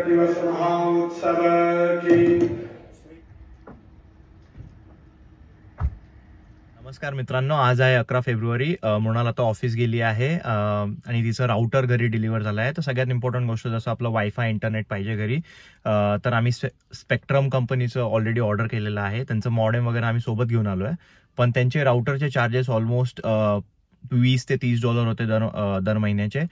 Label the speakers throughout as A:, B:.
A: गणतंत्र दिवस महोत्सव की।
B: नमस्कार मित्रांनो, आज आहे 11 फेब्रुवारी। मृणाल आता ऑफिस गेली आहे आणि तिचं राउटर घरी डिलिव्हर झालं आहे। तर सगळ्यात इम्पॉर्टंट गोष्ट जसं आपलं वायफाय इंटरनेट पाहिजे घरी, तर आम्ही स्पेक्ट्रम कंपनीचं ऑलरेडी ऑर्डर केलेलं आहे। त्यांचं मॉडेम वगैरे आम्ही सोबत घेऊन आलो आहे, पण त्यांचे राउटरचे चार्जेस ऑलमोस्ट $20 ते $30 होते दर महिन्याचे।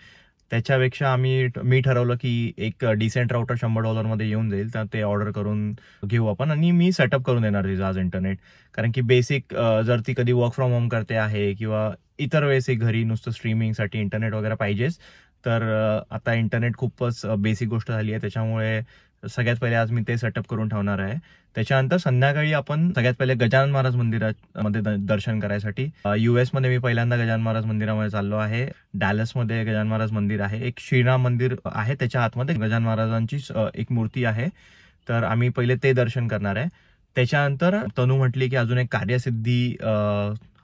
B: त्याच्यापेक्षा मी ठरवलं की एक डिसेंट राउटर $100 मध्ये येऊन जाईल, तर ते ऑर्डर करून घेऊ आपण आणि मी सेटअप करून देणार तिचं आज इंटरनेट। कारण की बेसिक जर ती कधी वर्क फ्रॉम होम करते आहे किंवा इतर वेळेस घरी नुसतं स्ट्रीमिंगसाठी इंटरनेट वगैरे पाहिजेच, तर आता इंटरनेट खूपच बेसिक गोष्ट झाली आहे। त्याच्यामुळे सगळ्यात पहिले आज मी ते सेटअप करून ठेवणार आहे। त्याच्यानंतर संध्याकाळी आपण सगळ्यात पहिले गजानन महाराज मंदिरामध्ये दर्शन करायसाठी US मध्ये मी पहिल्यांदा गजानन महाराज मंदिरामध्ये चाललो आहे। डॅलस मध्ये गजानन महाराज मंदिर आहे, एक श्रीराम मंदिर आहे, त्याच्या आतमध्ये गजानन महाराजांची एक मूर्ती आहे, तर आम्ही पहिले ते दर्शन करणार आहे। त्याच्यानंतर तनू म्हटली की अजून एक कार्यसिद्धी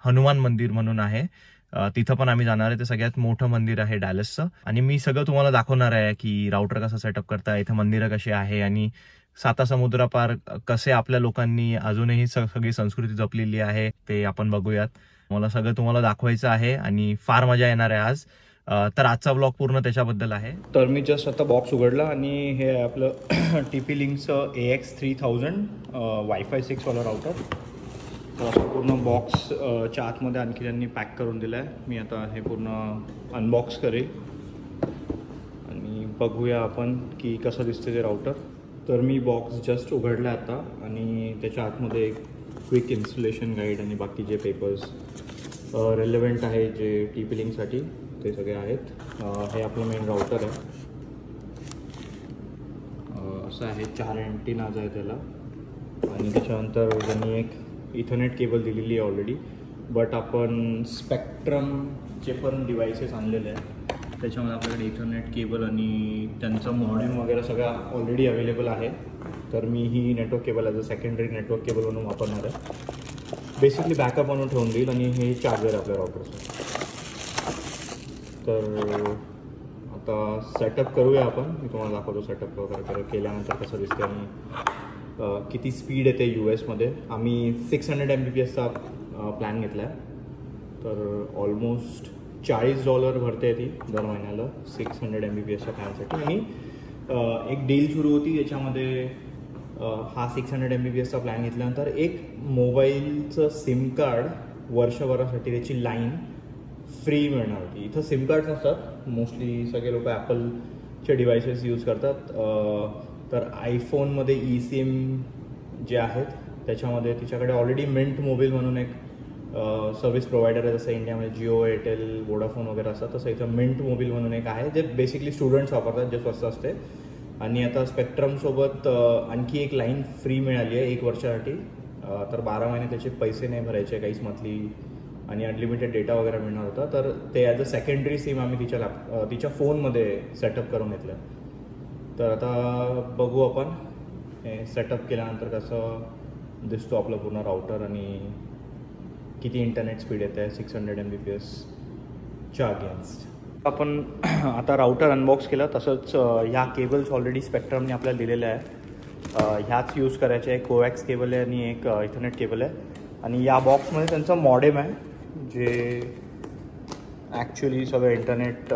B: हनुमान मंदिर म्हणून आहे, तिथं पण आम्ही जाणार आहे। ते सगळ्यात मोठं मंदिर आहे डॅलसचं, आणि मी सगळं तुम्हाला दाखवणार आहे की राउटर कसा सेटअप करता, इथं मंदिरं कशी आहे आणि साता समुद्रापार कसे आपल्या लोकांनी अजूनही सगळी संस्कृती जपलेली आहे ते आपण बघूयात। मला सगळं तुम्हाला दाखवायचं आहे आणि फार मजा येणार आहे आज। तर आजचा ब्लॉग पूर्ण त्याच्याबद्दल आहे। तर मी जस्ट आता बॉक्स उघडला आणि हे आपलं TP लिंकचं AX3000 वायफाय 6 वाला राउटर। तर असं पूर्ण बॉक्सच्या आतमध्ये आणखी त्यांनी पॅक करून दिलं आहे। मी आता हे पूर्ण अनबॉक्स करेल आणि बघूया आपण की कसं दिसते ते राउटर। तर मी बॉक्स जस्ट उघडला आता आणि त्याच्या आतमध्ये एक क्विक इन्स्टॉलेशन गाईड आणि बाकी जे पेपर्स रेलेव्हंट आहे जे TP लिंकसाठी ते सगळे आहेत। हे आपलं मेन राउटर आहे, असं आहे, 4 अँटिनाज आहे त्याला, आणि त्याच्यानंतर त्यांनी एक इथरनेट केबल दिलेली आहे ऑलरेडी, बट आपण स्पेक्ट्रमचे पण डिव्हाइसेस आणलेले आहेत, त्याच्यामध्ये आपल्याकडे इथरनेट केबल आणि त्यांचं मॉडेम वगैरे सगळं ऑलरेडी अवेलेबल आहे। तर मी ही network cable as a secondary network cable म्हणून वापरणार आहे, बेसिकली बॅकअप म्हणून ठेवून देईल, आणि हे चार्जर आहे आपल्या राउटरचं। तर आता सेटअप करूया आपण, मी तुम्हाला दाखवतो सेटअप वगैरे केल्यानंतर कसं दिसते आणि किती स्पीड येते US मध्ये। आम्ही 600 MBPSचा प्लॅन घेतला आहे, तर ऑलमोस्ट $40 भरते ती दर महिन्याला 600 MBPSच्या प्लॅनसाठी। आणि एक डील सुरू होती याच्यामध्ये, हा 600 MBPSचा प्लॅन घेतल्यानंतर एक मोबाईलचं सिम कार्ड वर्षभरासाठी त्याची लाईन फ्री मिळणार होती। इथं सिम कार्ड नसतात, मोस्टली सगळे लोक ॲपलचे डिव्हायसेस यूज करतात, तर आयफोनमध्ये eSIM जे आहेत त्याच्यामध्ये तिच्याकडे ऑलरेडी मिंट मोबाईल म्हणून एक सर्व्हिस प्रोव्हायडर आहे, जसं इंडियामध्ये जिओ, एअरटेल, वोडाफोन वगैरे असतात, तसं इथं मिंट मोबाईल म्हणून एक आहे जे बेसिकली स्टुडंट्स वापरतात, जे स्वस्त असते। आणि आता स्पेक्ट्रमसोबत आणखी एक लाईन फ्री मिळाली आहे 1 वर्षासाठी, तर 12 महिने त्याचे पैसे नाही भरायचे काहीच मंथली, आणि अनलिमिटेड डेटा वगैरे मिळणार होता। तर ते ॲज अ सेकंडरी सिम आम्ही तिच्या फोनमध्ये सेटअप करून घेतलं। तर आता बघू आपण हे सेटअप केल्यानंतर कसं दिसतो आपलं पूर्ण राउटर आणि किती इंटरनेट स्पीड येते आहे 600 MBPSच्या अगेन्स्ट। आपण आता राउटर अनबॉक्स केलं, तसंच ह्या केबल्स ऑलरेडी स्पेक्ट्रमने आपल्याला दिलेल्या आहे, ह्याच यूज करायचे आहे। कोवॅक्स केबल आहे आणि एक इथरनेट केबल आहे, आणि या बॉक्समध्ये त्यांचं मॉडेम आहे जे ॲक्च्युली सगळं इंटरनेट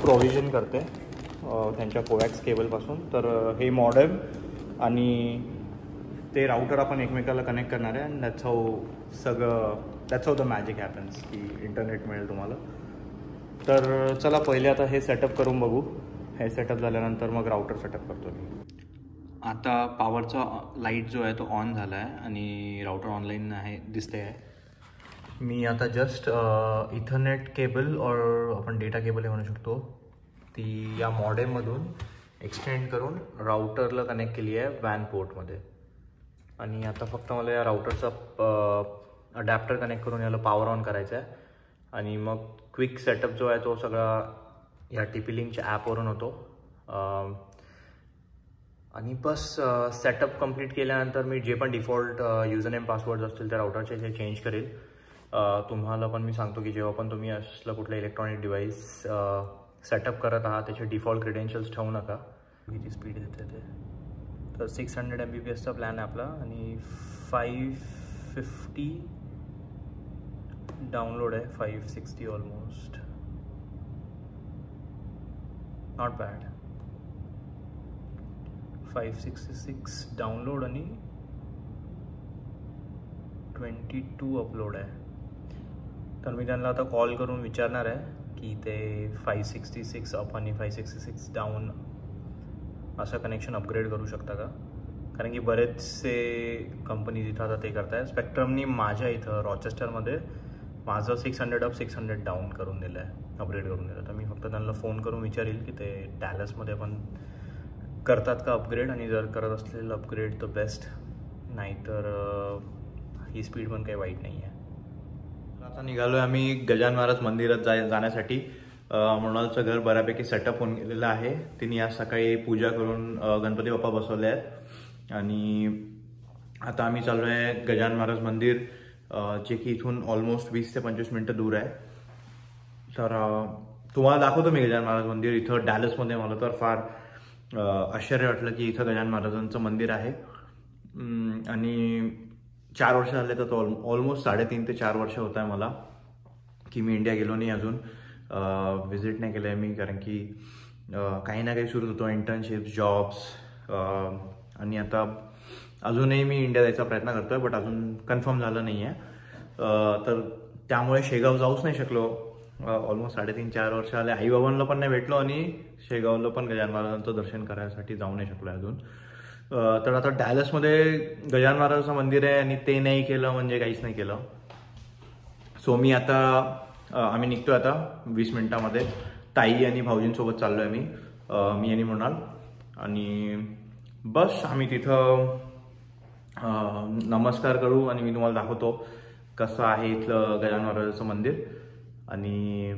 B: प्रोव्हिजन करते त्यांच्या कोवॅक्स केबलपासून। तर हे मॉडेम आणि ते राउटर आपण एकमेकाला कनेक्ट करणार आहे, आणि that's how the magic happens की इंटरनेट मिळेल तुम्हाला। तर चला पहिले आता हे सेटअप करून बघू। हे सेटअप झाल्यानंतर मग राउटर सेटअप करतो मी। आता पॉवरचा लाईट जो आहे तो ऑन झाला आहे आणि राउटर ऑनलाईन आहे दिसते आहे। मी आता जस्ट इथरनेट केबल और आपण डेटा केबल हे म्हणू शकतो ती या मॉडेममधून एक्सटेंड करून राउटरला कनेक्ट केली आहे वॅन पोर्टमध्ये, आणि आता फक्त मला या राउटरचा अडॅप्टर कनेक्ट करून याला पॉवर ऑन करायचा आहे, आणि मग क्विक सेटअप जो आहे तो सगळा या TP लिंकच्या ॲपवरून होतो। आणि बस सेटअप कंप्लीट केल्यानंतर मी जे पण डिफॉल्ट युजरनेम पासवर्ड असतील त्या राउटरचे ते चेंज करेल। तुम्हाला पण मी सांगतो की जेव्हा पण तुम्ही असलं कुठलं इलेक्ट्रॉनिक डिव्हाइस सेटअप करत आहात त्याचे डिफॉल्ट क्रेडेन्शियल्स ठेवू नका, किती स्पीड देते ते. तर 600 MBPSचा प्लॅन आहे आपला आणि 550 डाउनलोड आहे, 560 ऑलमोस्ट. Not bad. 566 डाउनलोड आणि 22 अपलोड आहे. तर मी त्यांना आता कॉल करून विचारणार आहे की ते 566 अप आणि 566 डाऊन असं कनेक्शन अपग्रेड करू शकता का, कारण की बरेचसे कंपनीज इथं आता ते करत आहे. स्पेक्ट्रमनी माझ्या इथं रॉचेस्टरमध्ये माझं 600 अप 600 डाऊन करून दिलं आहे, अपग्रेड करून दिलं. तर मी फक्त त्यांना फोन करून विचारील की ते डॅलसमध्ये पण करतात का अपग्रेड, आणि जर करत असलेलं अपग्रेड तर बेस्ट, नाहीतर ही स्पीड पण काही वाईट नाही आहे. आता निघालो आहे आम्ही गजानन महाराज मंदिरात जाण्यासाठी. मृणालचं घर बऱ्यापैकी सेटअप होऊन गेलेलं आहे. तिने आज सकाळी पूजा करून गणपती बाप्पा बसवले आहेत आणि आता आम्ही चाललो आहे गजानन महाराज मंदिर, जे की इथून ऑलमोस्ट 20 ते 25 मिनटं दूर आहे. तर तुम्हाला दाखवतो मी गजानन महाराज मंदिर इथं डॅलसमध्ये. मला तर फार आश्चर्य वाटलं की इथं गजानन महाराजांचं मंदिर आहे आणि 4 वर्ष झाले. तर ऑलमोस्ट 3.5 ते 4 वर्ष होत आहे मला की मी इंडिया गेलो नाही अजून, विजिट नाही केलं आहे मी, कारण की काही ना काही सुरू होतो, इंटर्नशिप्स, जॉब्स, आणि आता अजूनही मी इंडिया जायचा प्रयत्न करतो आहे, बट अजून कन्फर्म झालं नाही आहे. तर त्यामुळे शेगाव जाऊच नाही शकलो. ऑलमोस्ट 3.5-4 वर्ष आले. आईबाबांना पण नाही भेटलो आणि शेगावला पण गजानन महाराजांचं दर्शन करायसाठी जाऊ नाही शकलो अजून. तर आता डॅलसमध्ये गजानन महाराजांचं मंदिर आहे आणि ते नाही केलं म्हणजे काहीच नाही केलं. सो मी आता आम्ही निघतो आता 20 मिनिटामध्ये. ताई आणि भाऊजींसोबत चाललो आहे मी आणि मृणाल, आणि बस आम्ही तिथं नमस्कार करू आणि मी तुम्हाला दाखवतो कसं आहे इथलं गजानन महाराजांचं मंदिर, आणि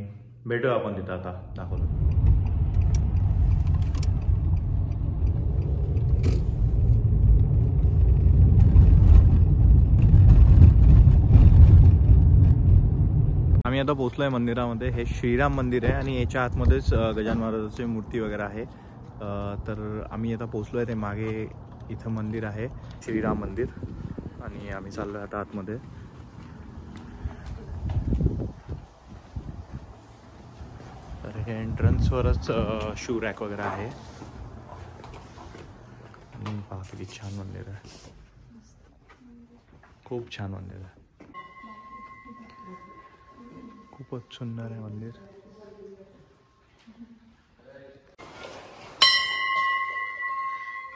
B: भेटूया आपण तिथं आता दाखवतो. आम्ही आता पोहोचलो आहे मंदिरामध्ये. हे श्रीराम मंदिर आहे आणि याच्या आतमध्येच गजानन महाराजांची मूर्ती वगैरे आहे. तर आम्ही आता पोहोचलो आहे, ते मागे इथं मंदिर आहे श्रीराम मंदिर, आणि आम्ही चाललो आहे आता आतमध्ये. तर हे एंट्रन्सवरच शू रॅक वगैरे आहे. आणि पहा किती छान मंदिर आहे, खूप छान मंदिर आहे, खूपच सुंदर आहे मंदिर.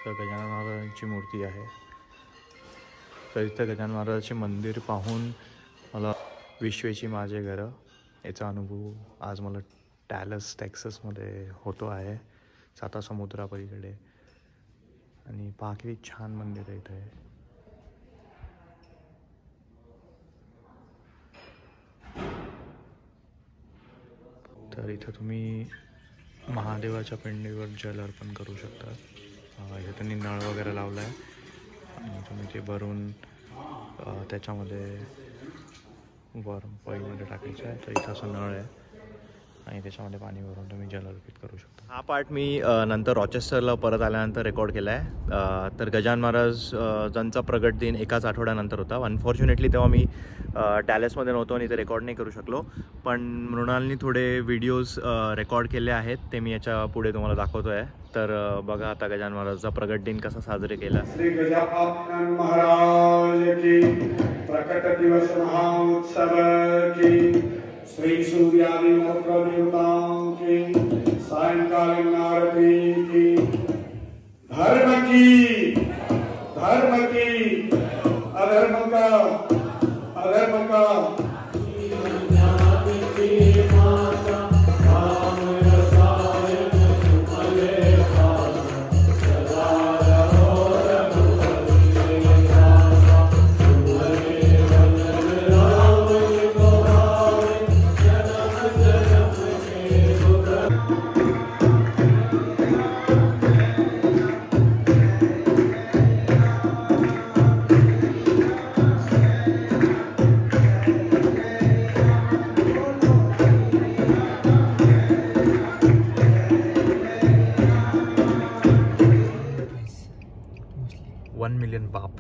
B: तर गजानन महाराजांची मूर्ती आहे. तर इथं गजानन महाराजांचे मंदिर पाहून मला विश्वेची माझे घरं याचा अनुभव आज मला डॅलस टेक्सासमध्ये होतो आहे, साता समुद्रापलीकडे. आणि पहा किती छान मंदिर आहे इथे. तर इथं तुम्ही महादेवाच्या पिंडीवर जल अर्पण करू शकता. इथं त्यांनी नळ वगैरे लावला आहे आणि तुम्ही ते भरून त्याच्यामध्ये वरून पळीमध्ये टाकायचं आहे. तर इथं असं नळ आहे आणि त्याच्यामध्ये पाणी भरून तुम्ही जल अर्पित करू शकता. हा पार्ट मी नंतर रॉचेस्टरला परत आल्यानंतर रेकॉर्ड केला आहे. तर गजानन महाराजांचा प्रगट दिन एकाच आठवड्यानंतर होता. अनफॉर्च्युनेटली तेव्हा मी डॅलसमध्ये नव्हतो आणि ते रेकॉर्ड नाही करू शकलो, पण मृणालनी थोडे व्हिडिओज रेकॉर्ड केले आहेत, ते मी याच्या पुढे तुम्हाला दाखवतो आहे. तर बघा आता गजानन महाराजांचा प्रगट दिन कसा साजरे केला.
A: श्री गजानन महाराज की प्रकट दिवस महोत्सव की, श्री सूर्यादि नवग्रह देवताओं की सायंकालीन आरती की, धर्म की अधर्म का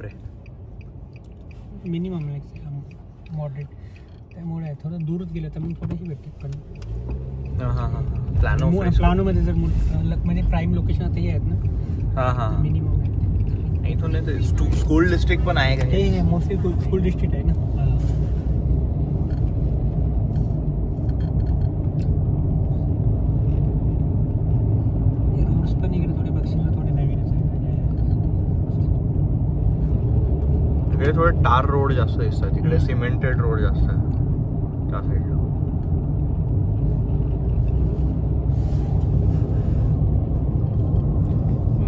B: बापरे.
C: मिनिमम मॉडरेट, त्यामुळे थोडं दूरच गेलं तर मग थोडीशी भेटते. पण प्लानोमध्ये जर म्हणजे प्राईम लोकेशन ते आहेत ना, मिनिमम आहे.
B: इथून स्कूल डिस्ट्रिक्ट पण आहे का?
C: हे मोस्टली स्कूल डिस्ट्रिक्ट आहे ना. रोड्स पण इकडे थोडे बघशील थोडे नवीनच आहे.
B: तिकडे थोडे टार रोड जास्त दिसतात, तिकडे सिमेंटेड रोड जास्त आहे त्या साईडला.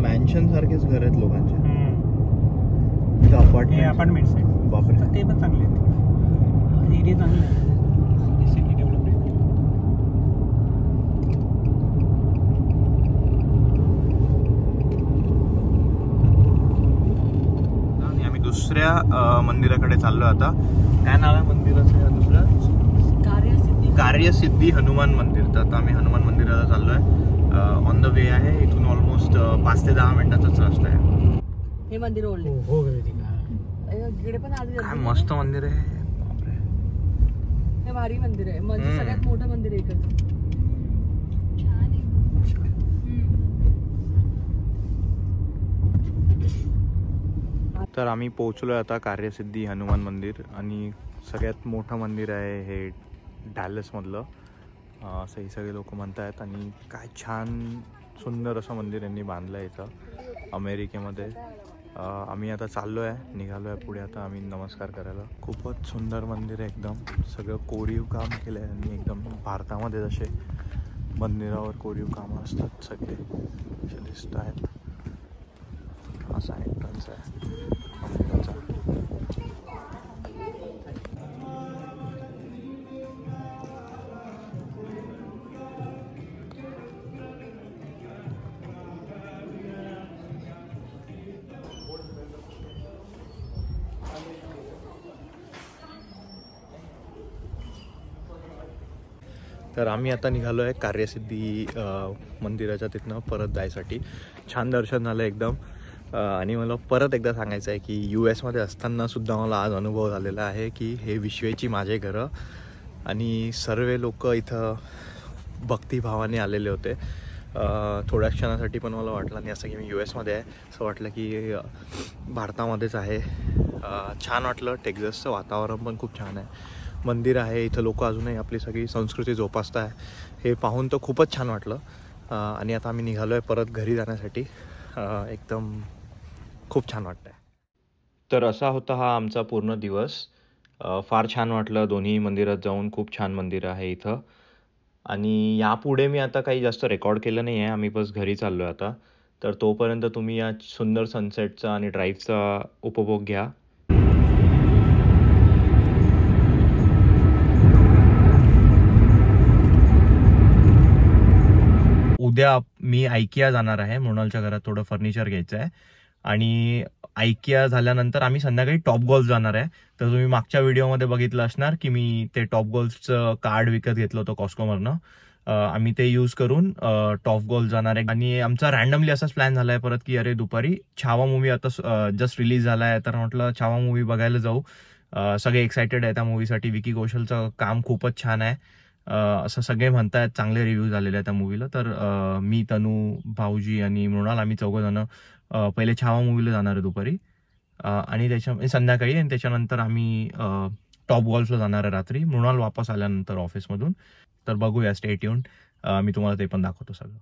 B: मॅन्शन सारखेच घर आहेत लोकांचे.
C: अपार्टमेंट्स आहेत.
B: बापरे.
C: ते पण चांगले आहेत, एरिया चांगला आहे, रिसेंटली डेव्हलपमेंट.
B: आम्ही दुसऱ्या मंदिराकडे चाललो आता. काय नाव आहे मंदिराचं? दुसरं कार्यसिद्धी हनुमान मंदिर. तर आता आम्ही हनुमान मंदिराला चाललोय. ऑन द वे आहे. इथून ऑलमोस्ट 5 ते 10 मिनिटाचाच रस्ता आहे.
D: हे मंदिर ओळले.
C: हो
D: इकडे पण आज
B: काय मस्त मंदिर आहे. बापरे.
D: हे भारी मंदिर आहे, म्हणजे सगळ्यात मोठं मंदिर आहे इकडचं. छान आहे.
B: तर आम्ही पोहोचलोय आता कार्यसिद्धी हनुमान मंदिर. आणि सगळ्यात मोठं मंदिर आहे हे डॅलसमधलं, असं हे सगळे लोक म्हणतात. आणि काय छान सुंदर असं मंदिर यांनी बांधलं आहे इथं अमेरिकेमध्ये. आम्ही आता चाललो आहे, निघालो आहे पुढे आता आम्ही नमस्कार करायला. खूपच सुंदर मंदिर आहे एकदम. सगळं कोरीव काम केलं आहे आणि एकदम भारतामध्ये जसे मंदिरावर कोरीव कामं असतात सगळे असे दिसत आहेत. असा एंट्रन्स आहे मंदिराचा. तर आम्ही आता निघालो आहे कार्यसिद्धी मंदिराच्या तिथनं परत जायसाठी. छान दर्शन झालं एकदम. आणि मला परत एकदा सांगायचं आहे की US मध्ये असतानासुद्धा मला आज अनुभव झालेला आहे की हे विश्वेची माझे घरं. आणि सर्व लोक इथं भक्तिभावाने आलेले होते. थोड्या क्षणासाठी पण मला वाटलं नाही असं की मी US मध्ये आहे, असं वाटलं की भारतामध्येच आहे. छान वाटलं. टेक्सासचं वातावरण पण खूप छान आहे. मंदिर आहे इथं, लोक अजूनही आपली सगळी संस्कृती जोपासत आहे. हे पाहून तर खूपच छान वाटलं. आणि आता आम्ही निघालो आहे परत घरी जाण्यासाठी. एकदम खूप छान वाटतं आहे. तर असा होता हा आमचा पूर्ण दिवस. फार छान वाटलं दोन्ही मंदिरात जाऊन. खूप छान मंदिर आहे इथं. आणि यापुढे मी आता काही जास्त रेकॉर्ड केलं नाही आहे, आम्ही बस घरी चाललो आहे आता. तर तोपर्यंत तुम्ही या सुंदर सनसेटचा आणि ड्राईव्हचा उपभोग घ्या. उद्या मी आयकिया जाणार आहे. मृणालच्या घरात थोडं फर्निचर घ्यायचं आहे. आणि आयकिया झाल्यानंतर आम्ही संध्याकाळी टॉप गोल्फ जाणार आहे. तर तुम्ही मागच्या व्हिडिओमध्ये बघितलं असणार की मी ते टॉप गोल्फचं कार्ड विकत घेतलं होतं कॉस्कोमरनं. आम्ही ते यूज करून टॉप गोल्फ जाणार आहे. आणि आमचा रॅन्डमली असाच प्लॅन झाला आहे परत की अरे दुपारी छावा मूवी आता जस्ट रिलीज झाला आहे, तर म्हटलं छावा मूवी बघायला जाऊ. सगळे एक्सायटेड आहे त्या मूवीसाठी. विकी कौशलचं काम खूपच छान आहे असं सगळे म्हणतायत. चांगले रिव्ह्यू झालेले आहेत त्या मूवीला. तर मी, तनू, भाऊजी आणि मृणाल आम्ही चौघंजणं पहिले छावा मूवीला जाणार आहे दुपारी आणि संध्याकाळी. आणि त्याच्यानंतर आम्ही टॉप गोल्फला जाणार आहे रात्री, मृणाल वापस आल्यानंतर ऑफिसमधून. तर बघूया, स्टे ट्यून्ड. मी तुम्हाला ते पण दाखवतो सगळं.